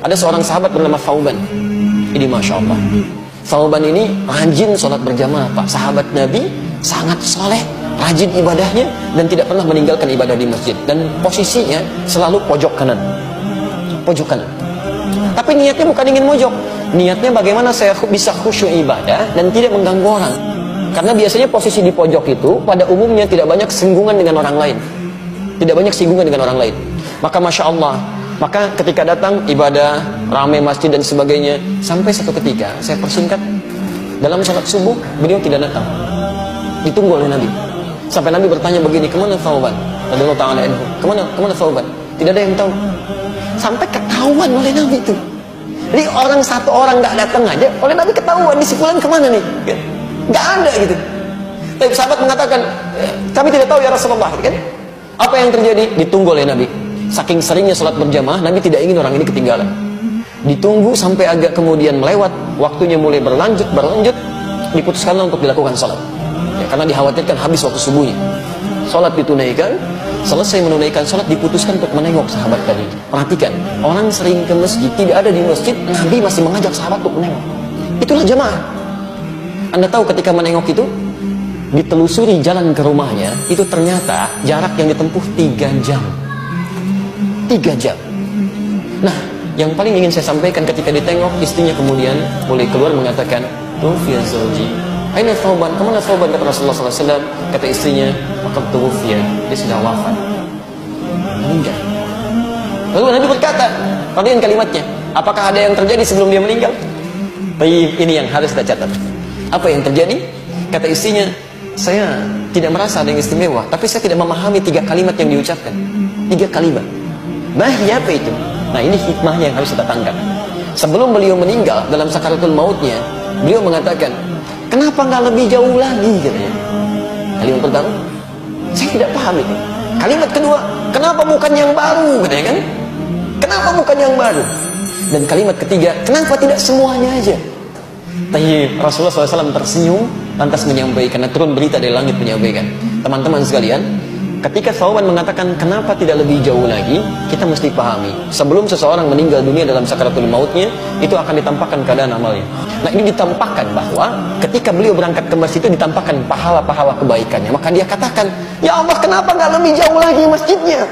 Ada seorang sahabat bernama Thauban. Ini Masya Allah, Thauban ini rajin sholat berjamaah Pak. Sahabat Nabi, sangat soleh, rajin ibadahnya, dan tidak pernah meninggalkan ibadah di masjid. Dan posisinya selalu pojok kanan. Pojok kanan. Tapi niatnya bukan ingin mojok. Niatnya bagaimana saya bisa khusyuk ibadah dan tidak mengganggu orang. Karena biasanya posisi di pojok itu pada umumnya tidak banyak singgungan dengan orang lain. Tidak banyak singgungan dengan orang lain. Maka Masya Allah, maka ketika datang ibadah, ramai masjid dan sebagainya, sampai satu ketika, saya persingkat, dalam sholat subuh, beliau tidak datang. Ditunggu oleh Nabi. Sampai Nabi bertanya begini, kemana Thauban? Radhiyallahu ta'ala anhu. Kemana Thauban? Tidak ada yang tahu. Sampai ketahuan oleh Nabi itu. Jadi satu orang nggak datang aja, oleh Nabi ketahuan, disipulan kemana nih? Nggak ada gitu. Tapi sahabat mengatakan, kami tidak tahu ya Rasulullah, kan? Apa yang terjadi? Ditunggu oleh Nabi. Saking seringnya sholat berjamaah, Nabi tidak ingin orang ini ketinggalan. Ditunggu sampai agak kemudian melewat, waktunya mulai berlanjut, diputuskanlah untuk dilakukan sholat. Ya, karena dikhawatirkan habis waktu subuhnya. Sholat ditunaikan, selesai menunaikan sholat, diputuskan untuk menengok sahabat tadi. Perhatikan, orang sering ke masjid, tidak ada di masjid, Nabi masih mengajak sahabat untuk menengok. Itulah jamaah. Anda tahu ketika menengok itu, ditelusuri jalan ke rumahnya, itu ternyata jarak yang ditempuh 3 jam. 3 jam. Nah, yang paling ingin saya sampaikan ketika ditengok, istrinya kemudian mulai keluar mengatakan, "Tufiya zawji." "Aina Thauban?" "Kemana Thauban?" kata Rasulullah SAW. Kata istrinya, "Maka tufiya, dia sudah wafat, meninggal." Lalu Nabi berkata, perhatikan kalimatnya, apakah ada yang terjadi sebelum dia meninggal? Baik, ini yang harus kita catat. Apa yang terjadi? Kata istrinya, "Saya tidak merasa ada yang istimewa, tapi saya tidak memahami 3 kalimat yang diucapkan." 3 kalimat. Bahaya apa itu? Nah, ini hikmahnya yang harus kita tangkap. Sebelum beliau meninggal dalam sakaratul mautnya, beliau mengatakan, "Kenapa nggak lebih jauh lagi?" katanya. Kalimat pertama, saya tidak paham itu. Kalimat kedua, "Kenapa bukan yang baru?" katanya kan? Kenapa bukan yang baru? Dan kalimat ketiga, "Kenapa tidak semuanya aja?" Tapi Rasulullah SAW tersenyum, lantas menyampaikan, turun berita dari langit menyampaikan, teman-teman sekalian, ketika Thauban mengatakan kenapa tidak lebih jauh lagi, kita mesti pahami, sebelum seseorang meninggal dunia dalam sakaratul mautnya, itu akan ditampakkan keadaan amalnya. Nah, ini ditampakkan bahwa ketika beliau berangkat ke masjid itu ditampakkan pahala-pahala kebaikannya. Maka dia katakan, "Ya Allah, kenapa nggak lebih jauh lagi masjidnya?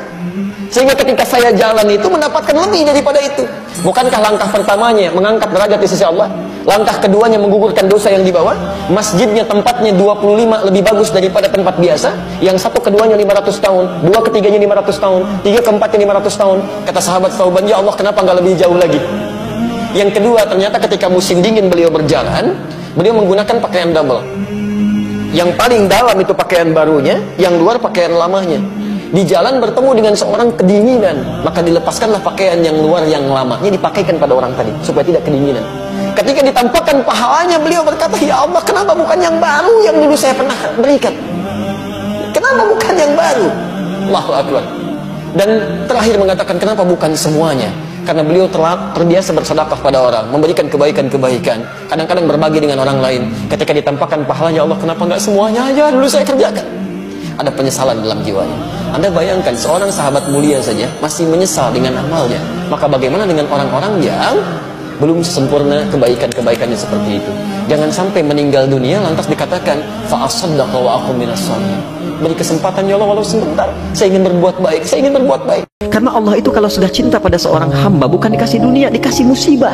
Sehingga ketika saya jalan itu mendapatkan lebih daripada itu." Bukankah langkah pertamanya mengangkat derajat di sisi Allah? Langkah keduanya menggugurkan dosa yang dibawa? Masjidnya tempatnya 25 lebih bagus daripada tempat biasa. Yang satu keduanya 500 tahun, 2 ketiganya 500 tahun, 3 keempatnya 500 tahun. Kata sahabat Thauban, "Ya Allah, kenapa nggak lebih jauh lagi?" Yang kedua, ternyata ketika musim dingin beliau berjalan, beliau menggunakan pakaian double. Yang paling dalam itu pakaian barunya, yang luar pakaian lamanya. Di jalan bertemu dengan seorang kedinginan, maka dilepaskanlah pakaian yang luar yang lamanya, dipakaikan pada orang tadi supaya tidak kedinginan. Ketika ditampakkan pahalanya, beliau berkata, "Ya Allah, kenapa bukan yang baru yang dulu saya pernah berikan? Kenapa bukan yang baru?" Allahu Akbar. Dan terakhir mengatakan, kenapa bukan semuanya? Karena beliau terbiasa bersedekah pada orang, memberikan kebaikan-kebaikan, kadang-kadang berbagi dengan orang lain. Ketika ditampakkan pahalanya, Allah, kenapa nggak semuanya aja dulu saya kerjakan? Ada penyesalan dalam jiwanya. Anda bayangkan seorang sahabat mulia saja masih menyesal dengan amalnya, maka bagaimana dengan orang-orang yang belum sempurna kebaikan-kebaikannya seperti itu? Jangan sampai meninggal dunia lantas dikatakan fa asaddaqa wa aqum minas shalihin. Beri kesempatan ya Allah walau sebentar. Saya ingin berbuat baik, saya ingin berbuat baik. Karena Allah itu kalau sudah cinta pada seorang hamba, bukan dikasih dunia, dikasih musibah.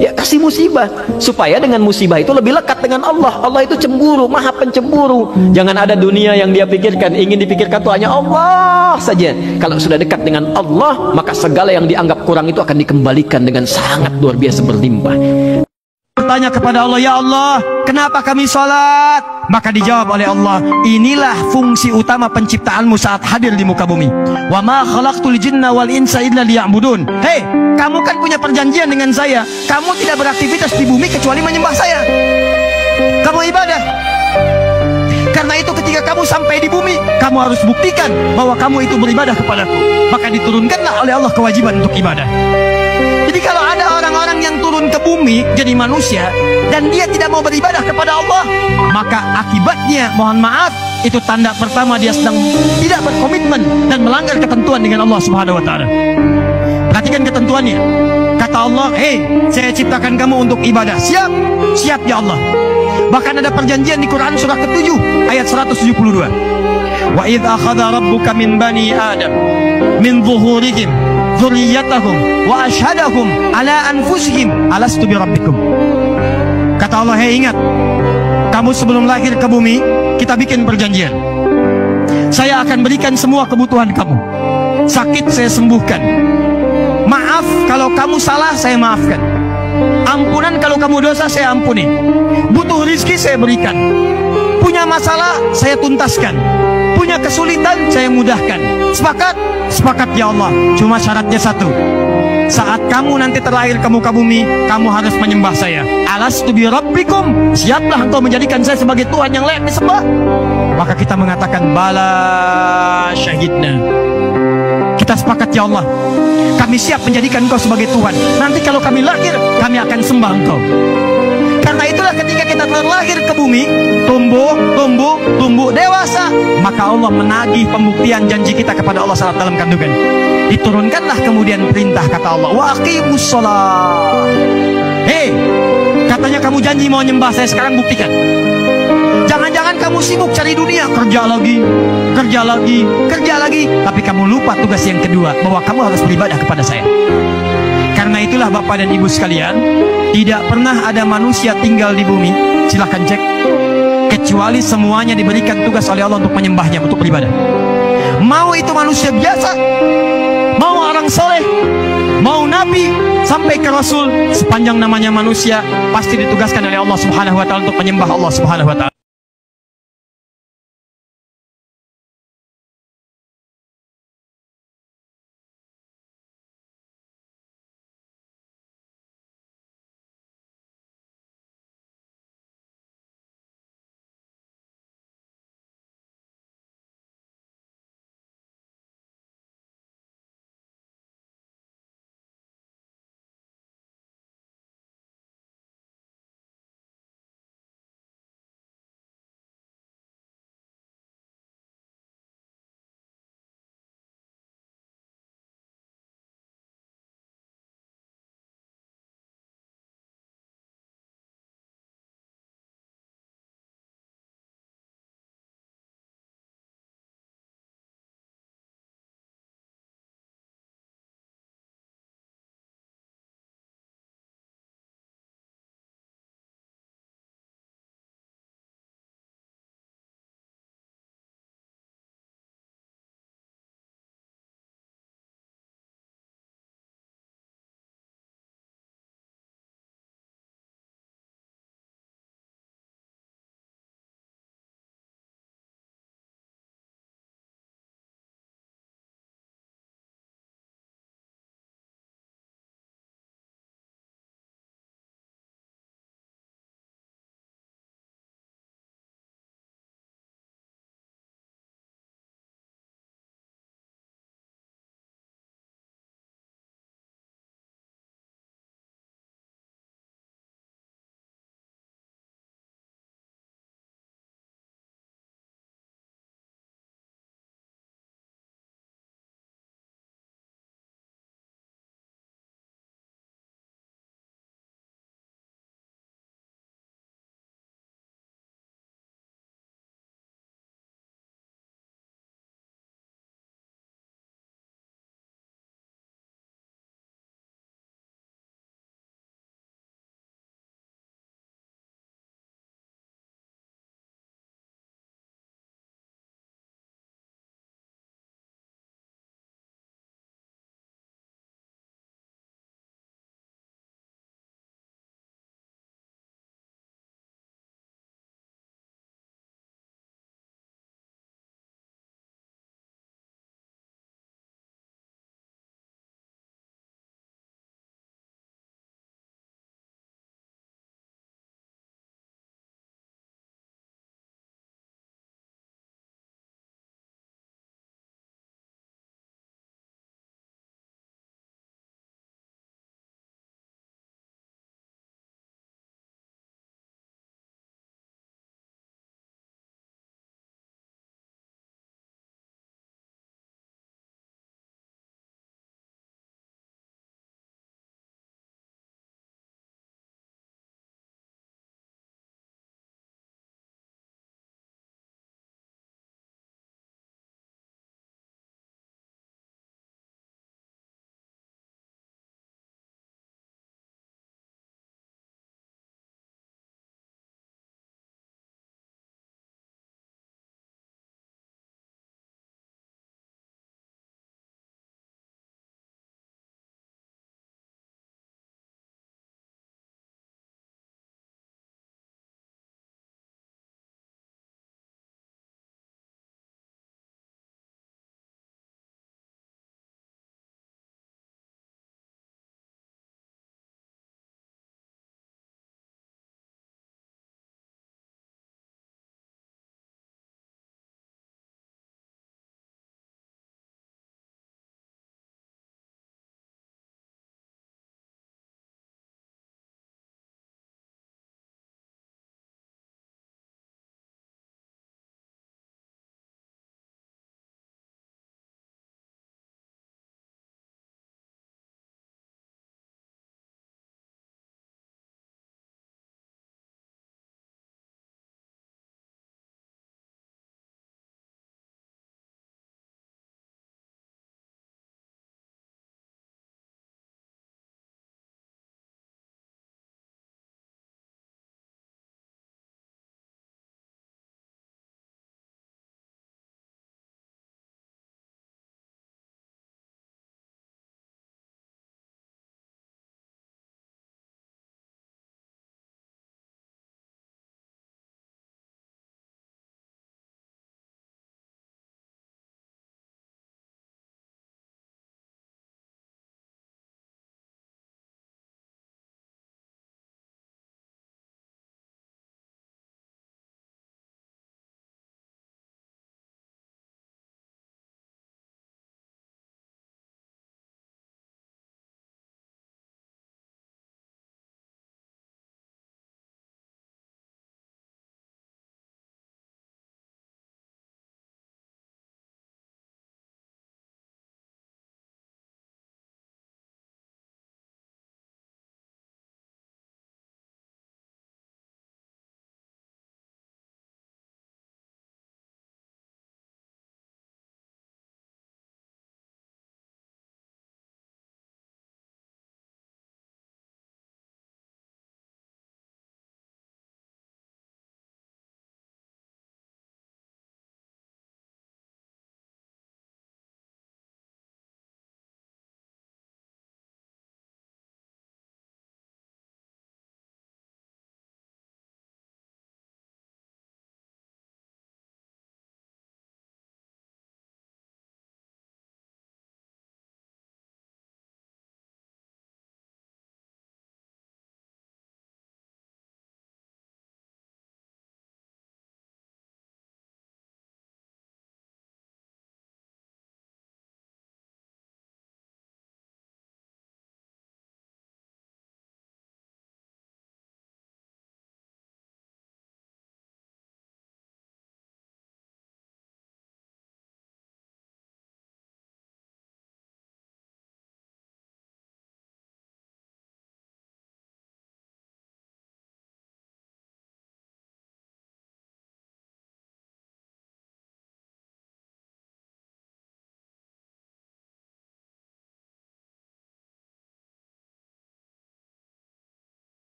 Ya, kasih musibah supaya dengan musibah itu lebih lekat dengan Allah. Allah itu cemburu, maha pencemburu. Jangan ada dunia yang dia pikirkan, ingin dipikirkan tuh hanya Allah saja. Kalau sudah dekat dengan Allah, maka segala yang dianggap kurang itu akan dikembalikan dengan sangat luar biasa berlimpah. Bertanya kepada Allah, "Ya Allah, kenapa kami sholat?" Maka dijawab oleh Allah, "Inilah fungsi utama penciptaanmu saat hadir di muka bumi. Wa ma khalaqtul jinna wal insa illa liya'budun." Hei, kamu kan punya perjanjian dengan saya. Kamu tidak beraktivitas di bumi kecuali menyembah saya. Kamu ibadah. Karena itu ketika kamu sampai di bumi, kamu harus buktikan bahwa kamu itu beribadah kepadaku. Maka diturunkanlah oleh Allah kewajiban untuk ibadah. Jadi kalau ada orang-orang yang turun ke bumi jadi manusia dan dia tidak mau beribadah kepada Allah, maka akibatnya, mohon maaf, itu tanda pertama dia sedang tidak berkomitmen dan melanggar ketentuan dengan Allah Subhanahu wa taala. Perhatikan ketentuannya. Kata Allah, saya ciptakan kamu untuk ibadah. Siap? Siap ya Allah. Bahkan ada perjanjian di Quran surah ke-7 ayat 172. Wa idz akhadha rabbuka min bani Adam min zuhurihim dzurriyyatahum wa asyhadahum ala anfusihim alastu bi rabbikum. Kata Allah, ingat, kamu sebelum lahir ke bumi, kita bikin perjanjian. Saya akan berikan semua kebutuhan kamu. Sakit saya sembuhkan. Maaf kalau kamu salah, saya maafkan. Ampunan kalau kamu dosa, saya ampuni. Butuh rizki, saya berikan. Punya masalah, saya tuntaskan. Punya kesulitan, saya mudahkan. Sepakat? Sepakat ya Allah. Cuma syaratnya satu. Saat kamu nanti terlahir ke muka bumi, kamu harus menyembah saya. Alastu bi rabbikum. Siaplah engkau menjadikan saya sebagai Tuhan yang layak disembah? Maka kita mengatakan bala syahidna. Kita sepakat ya Allah. Kami siap menjadikan engkau sebagai Tuhan. Nanti kalau kami lahir, kami akan sembah engkau. Karena itulah ketika kita terlahir ke bumi, tumbuh dewasa, maka Allah menagih pembuktian janji kita kepada Allah saat dalam kandungan. Diturunkanlah kemudian perintah, kata Allah, wa aqimus shalah. Katanya kamu janji mau nyembah saya, sekarang buktikan. Jangan-jangan kamu sibuk cari dunia, kerja lagi, tapi kamu lupa tugas yang kedua, bahwa kamu harus beribadah kepada saya. Karena itulah Bapak dan Ibu sekalian, tidak pernah ada manusia tinggal di bumi, silahkan cek, kecuali semuanya diberikan tugas oleh Allah untuk menyembahnya, untuk beribadah. Mau itu manusia biasa, mau orang soleh, mau nabi, sampai ke rasul, sepanjang namanya manusia, pasti ditugaskan oleh Allah Subhanahu wa taala untuk menyembah Allah Subhanahu wa taala.